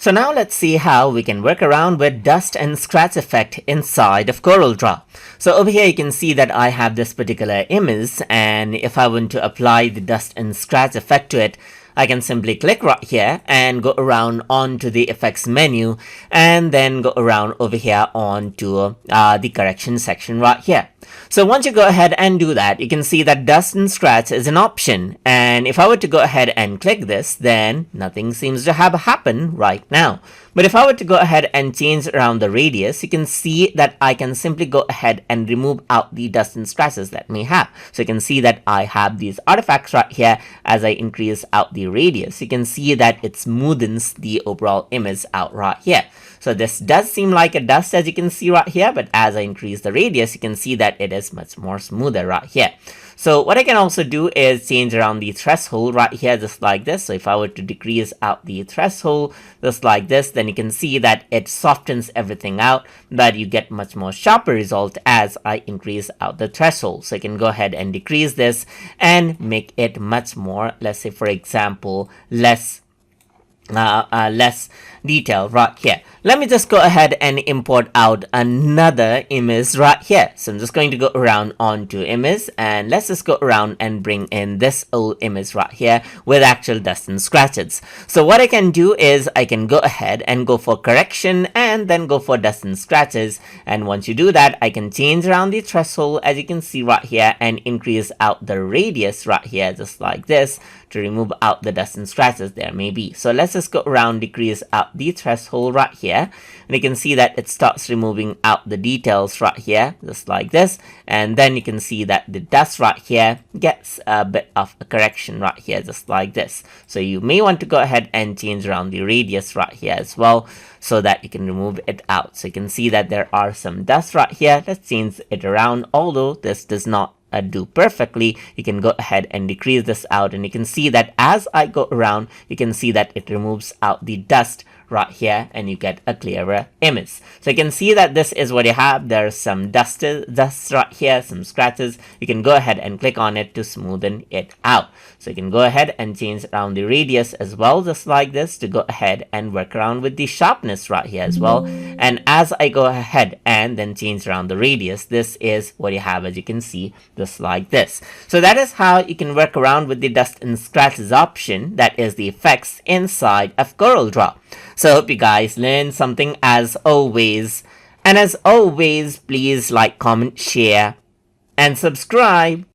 So now let's see how we can work around with dust and scratch effect inside of Corel Draw. So over here you can see that I have this particular image, and if I want to apply the dust and scratch effect to it, I can simply click right here and go around onto the effects menu and then go around over here onto the correction section right here. So once you go ahead and do that, you can see that dust and scratch is an option, and if I were to go ahead and click this, then nothing seems to have happened right now. But if I were to go ahead and change around the radius, you can see that I can simply go ahead and remove out the dust and scratches that may have. So you can see that I have these artifacts right here. As I increase out the radius, you can see that it smoothens the overall image out right here. So this does seem like a dust, as you can see right here, but as I increase the radius, you can see that it is much more smoother right here. So what I can also do is change around the threshold right here, just like this. So if I were to decrease out the threshold just like this, then you can see that it softens everything out, but you get much more sharper result as I increase out the threshold. So I can go ahead and decrease this and make it much more, let's say for example, less detail right here. Let me just go ahead and import out another image right here. So I'm just going to go around onto image, and let's just go around and bring in this old image right here with actual dust and scratches. So what I can do is I can go ahead and go for correction and then go for dust and scratches, and once you do that, I can change around the threshold, as you can see right here, and increase out the radius right here just like this to remove out the dust and scratches there may be. So let's just go around, decrease out the threshold right here, and you can see that it starts removing out the details right here just like this, and then you can see that the dust right here gets a bit of a correction right here just like this. So you may want to go ahead and change around the radius right here as well, so that you can remove it out. So you can see that there are some dust right here. Let's change it around, although this does not do perfectly. You can go ahead and decrease this out, and you can see that as I go around, you can see that it removes out the dust right here, and you get a clearer image. So you can see that this is what you have. There's some dust right here, some scratches. You can go ahead and click on it to smoothen it out. So you can go ahead and change around the radius as well, just like this, to go ahead and work around with the sharpness right here as well. And as I go ahead and then change around the radius, this is what you have, as you can see, just like this. So that is how you can work around with the dust and scratches option, that is the effects inside of Corel Draw. So I hope you guys learned something as always. And as always, please like, comment, share, and subscribe.